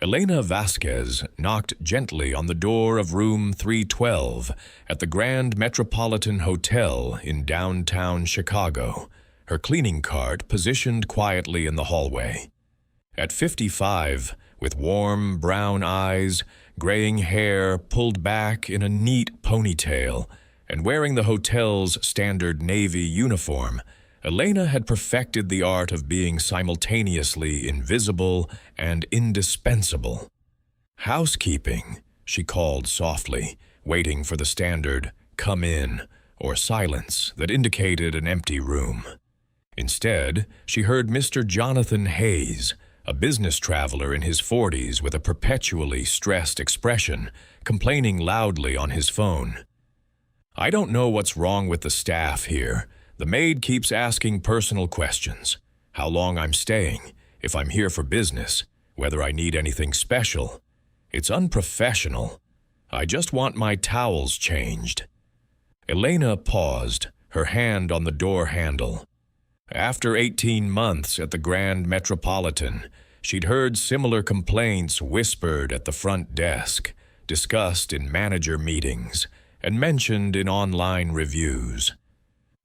Elena Vasquez knocked gently on the door of room 312 at the Grand Metropolitan Hotel in downtown Chicago, her cleaning cart positioned quietly in the hallway. At 55, with warm brown eyes, graying hair pulled back in a neat ponytail, and wearing the hotel's standard navy uniform, Elena had perfected the art of being simultaneously invisible and indispensable. "Housekeeping," she called softly, waiting for the standard "come in" or silence that indicated an empty room. Instead, she heard Mr. Jonathan Hayes, a business traveler in his 40s with a perpetually stressed expression, complaining loudly on his phone. "I don't know what's wrong with the staff here. The maid keeps asking personal questions. How long I'm staying, if I'm here for business, whether I need anything special. It's unprofessional. I just want my towels changed." Elena paused, her hand on the door handle. After 18 months at the Grand Metropolitan, she'd heard similar complaints whispered at the front desk, discussed in manager meetings, and mentioned in online reviews.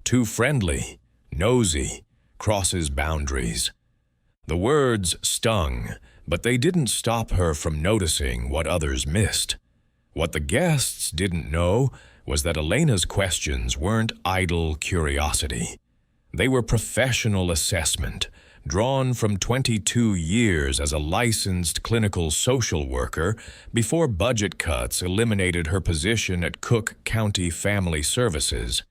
Too friendly, nosy, crosses boundaries. The words stung, but they didn't stop her from noticing what others missed. What the guests didn't know was that Elena's questions weren't idle curiosity. They were professional assessment, drawn from 22 years as a licensed clinical social worker before budget cuts eliminated her position at Cook County Family Services.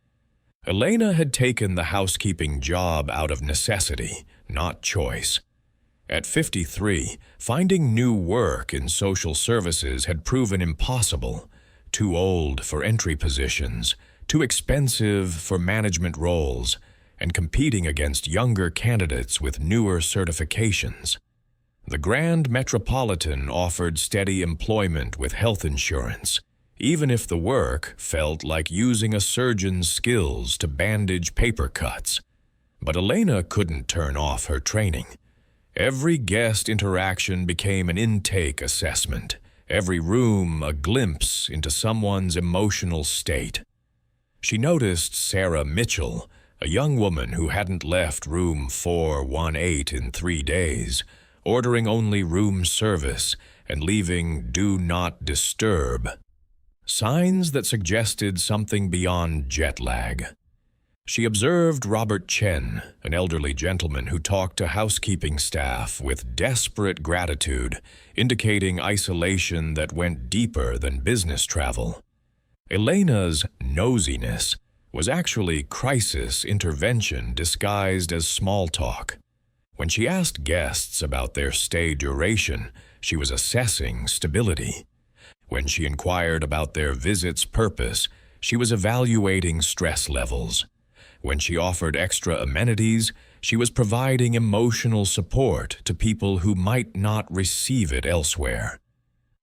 Elena had taken the housekeeping job out of necessity, not choice. At 53, finding new work in social services had proven impossible. Too old for entry positions, too expensive for management roles, and competing against younger candidates with newer certifications. The Grand Metropolitan offered steady employment with health insurance, even if the work felt like using a surgeon's skills to bandage paper cuts. But Elena couldn't turn off her training. Every guest interaction became an intake assessment, every room a glimpse into someone's emotional state. She noticed Sarah Mitchell, a young woman who hadn't left room 418 in 3 days, ordering only room service and leaving "do not disturb." Signs that suggested something beyond jet lag. She observed Robert Chen, an elderly gentleman who talked to housekeeping staff with desperate gratitude, indicating isolation that went deeper than business travel. Elena's nosiness was actually crisis intervention disguised as small talk. When she asked guests about their stay duration, she was assessing stability. When she inquired about their visit's purpose, she was evaluating stress levels. When she offered extra amenities, she was providing emotional support to people who might not receive it elsewhere.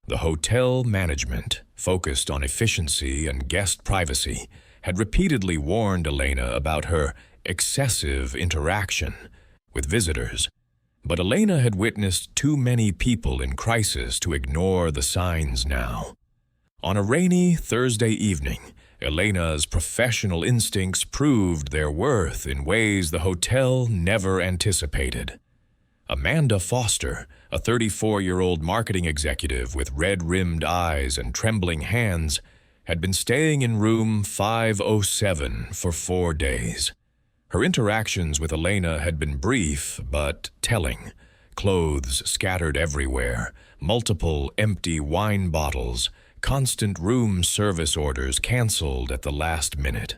The hotel management, focused on efficiency and guest privacy, had repeatedly warned Elena about her excessive interaction with visitors. But Elena had witnessed too many people in crisis to ignore the signs now. On a rainy Thursday evening, Elena's professional instincts proved their worth in ways the hotel never anticipated. Amanda Foster, a 34-year-old marketing executive with red-rimmed eyes and trembling hands, had been staying in room 507 for 4 days. Her interactions with Elena had been brief but telling. Clothes scattered everywhere, multiple empty wine bottles, constant room service orders canceled at the last minute.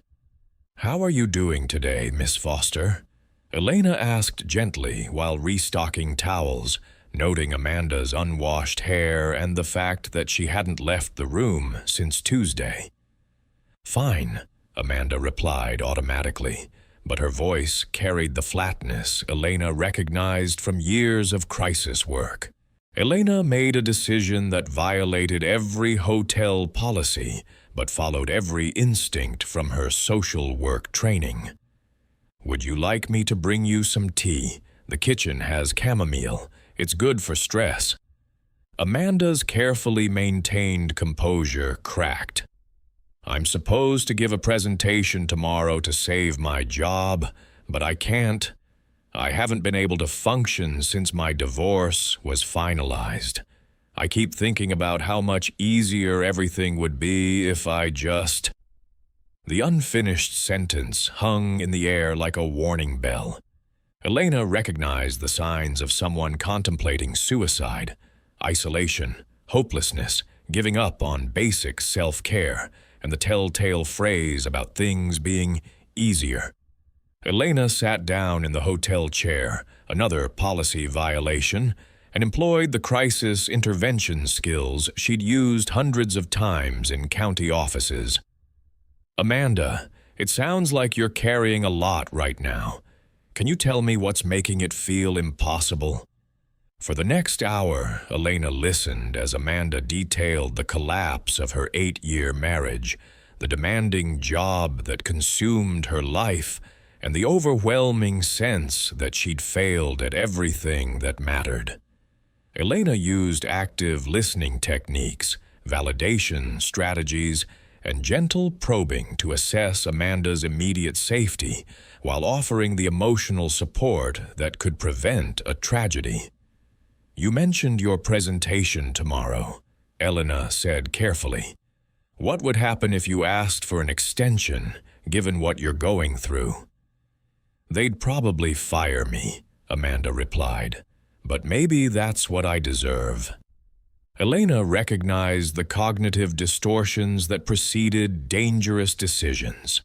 "How are you doing today, Miss Foster?" Elena asked gently while restocking towels, noting Amanda's unwashed hair and the fact that she hadn't left the room since Tuesday. "Fine," Amanda replied automatically, but her voice carried the flatness Elena recognized from years of crisis work. Elena made a decision that violated every hotel policy, but followed every instinct from her social work training. "Would you like me to bring you some tea? The kitchen has chamomile. It's good for stress." Amanda's carefully maintained composure cracked. "I'm supposed to give a presentation tomorrow to save my job, but I can't. I haven't been able to function since my divorce was finalized. I keep thinking about how much easier everything would be if I just—" The unfinished sentence hung in the air like a warning bell. Elena recognized the signs of someone contemplating suicide: isolation, hopelessness, giving up on basic self-care, and the telltale phrase about things being easier. Elena sat down in the hotel chair, another policy violation, and employed the crisis intervention skills she'd used hundreds of times in county offices. "Amanda, it sounds like you're carrying a lot right now. Can you tell me what's making it feel impossible?" For the next hour, Elena listened as Amanda detailed the collapse of her 8-year marriage, the demanding job that consumed her life, and the overwhelming sense that she'd failed at everything that mattered. Elena used active listening techniques, validation strategies, and gentle probing to assess Amanda's immediate safety while offering the emotional support that could prevent a tragedy. "You mentioned your presentation tomorrow," Elena said carefully. "What would happen if you asked for an extension, given what you're going through?" "They'd probably fire me," Amanda replied. "But maybe that's what I deserve." Elena recognized the cognitive distortions that preceded dangerous decisions.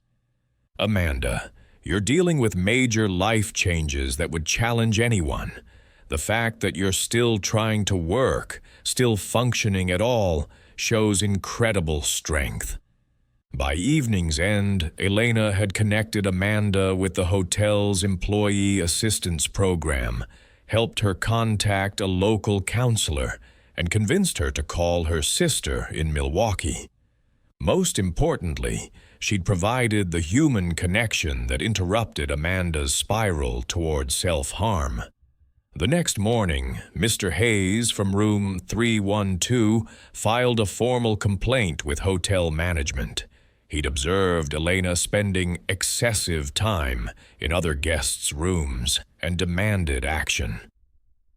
"Amanda, you're dealing with major life changes that would challenge anyone. The fact that you're still trying to work, still functioning at all, shows incredible strength." By evening's end, Elena had connected Amanda with the hotel's employee assistance program, helped her contact a local counselor, and convinced her to call her sister in Milwaukee. Most importantly, she'd provided the human connection that interrupted Amanda's spiral toward self-harm. The next morning, Mr. Hayes from room 312 filed a formal complaint with hotel management. He'd observed Elena spending excessive time in other guests' rooms and demanded action.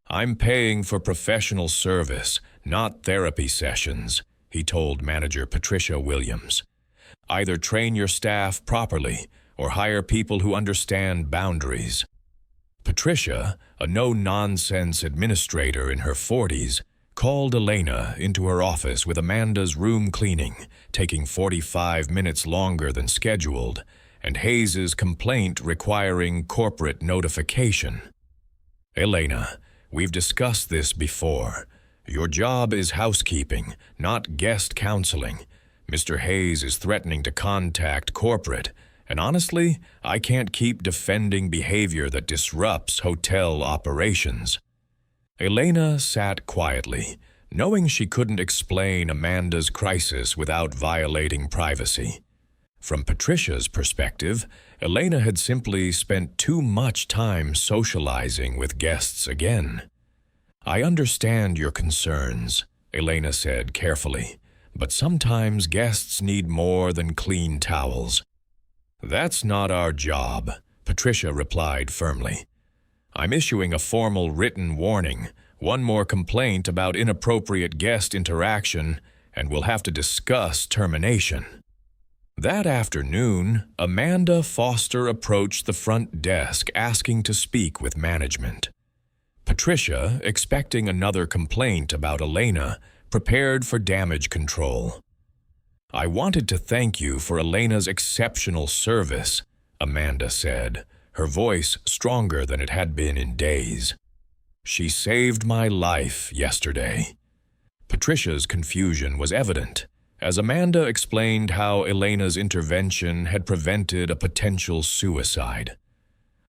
"I'm paying for professional service, not therapy sessions," he told manager Patricia Williams. "Either train your staff properly or hire people who understand boundaries." Patricia, a no-nonsense administrator in her 40s, called Elena into her office with Amanda's room cleaning, taking 45 minutes longer than scheduled, and Hayes's complaint requiring corporate notification. "Elena, we've discussed this before. Your job is housekeeping, not guest counseling. Mr. Hayes is threatening to contact corporate, and honestly, I can't keep defending behavior that disrupts hotel operations." Elena sat quietly, knowing she couldn't explain Amanda's crisis without violating privacy. From Patricia's perspective, Elena had simply spent too much time socializing with guests again. "I understand your concerns," Elena said carefully, "but sometimes guests need more than clean towels." "That's not our job," Patricia replied firmly. "I'm issuing a formal written warning, one more complaint about inappropriate guest interaction, and we'll have to discuss termination." That afternoon, Amanda Foster approached the front desk asking to speak with management. Patricia, expecting another complaint about Elena, prepared for damage control. "I wanted to thank you for Elena's exceptional service," Amanda said, her voice stronger than it had been in days. "She saved my life yesterday." Patricia's confusion was evident, as Amanda explained how Elena's intervention had prevented a potential suicide.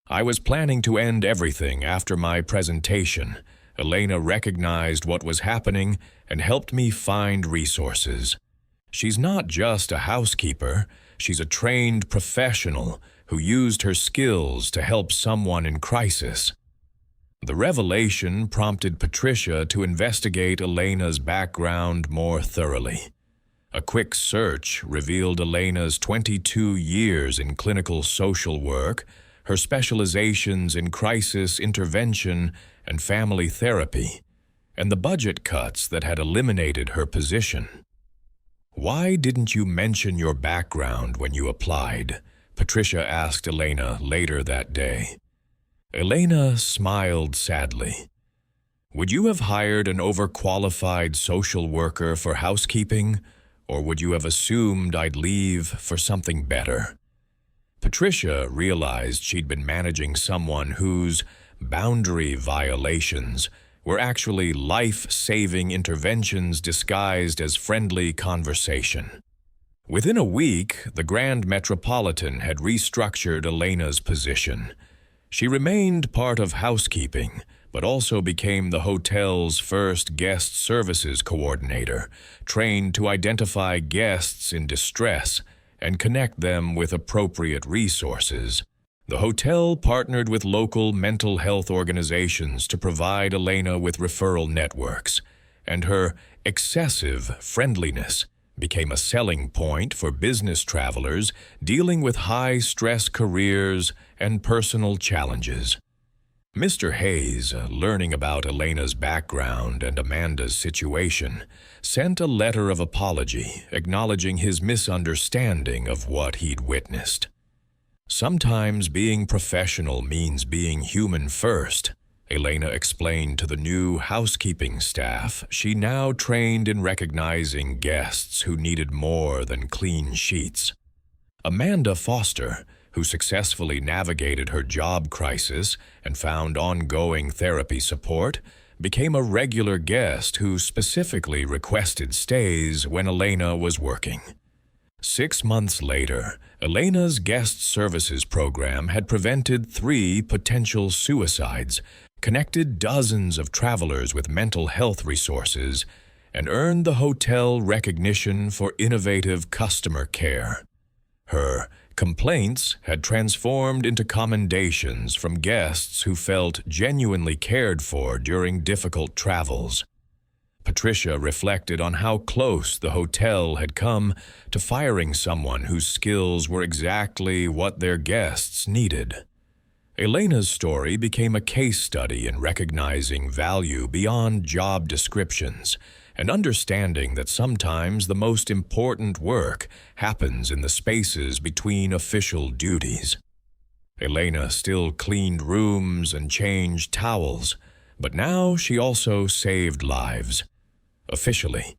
"I was planning to end everything after my presentation. Elena recognized what was happening and helped me find resources. She's not just a housekeeper, she's a trained professional who used her skills to help someone in crisis." The revelation prompted Patricia to investigate Elena's background more thoroughly. A quick search revealed Elena's 22 years in clinical social work, her specializations in crisis intervention and family therapy, and the budget cuts that had eliminated her position. "Why didn't you mention your background when you applied?" Patricia asked Elena later that day. Elena smiled sadly. "Would you have hired an overqualified social worker for housekeeping, or would you have assumed I'd leave for something better?" Patricia realized she'd been managing someone whose boundary violations were actually life-saving interventions disguised as friendly conversation. Within a week, the Grand Metropolitan had restructured Elena's position. She remained part of housekeeping, but also became the hotel's first guest services coordinator, trained to identify guests in distress and connect them with appropriate resources. The hotel partnered with local mental health organizations to provide Elena with referral networks, and her excessive friendliness became a selling point for business travelers dealing with high-stress careers and personal challenges. Mr. Hayes, learning about Elena's background and Amanda's situation, sent a letter of apology acknowledging his misunderstanding of what he'd witnessed. "Sometimes being professional means being human first," Elena explained to the new housekeeping staff she now trained in recognizing guests who needed more than clean sheets. Amanda Foster, who successfully navigated her job crisis and found ongoing therapy support, became a regular guest who specifically requested stays when Elena was working. 6 months later, Elena's guest services program had prevented 3 potential suicides, connected dozens of travelers with mental health resources, and earned the hotel recognition for innovative customer care. Her complaints had transformed into commendations from guests who felt genuinely cared for during difficult travels. Patricia reflected on how close the hotel had come to firing someone whose skills were exactly what their guests needed. Elena's story became a case study in recognizing value beyond job descriptions and understanding that sometimes the most important work happens in the spaces between official duties. Elena still cleaned rooms and changed towels, but now she also saved lives. Officially,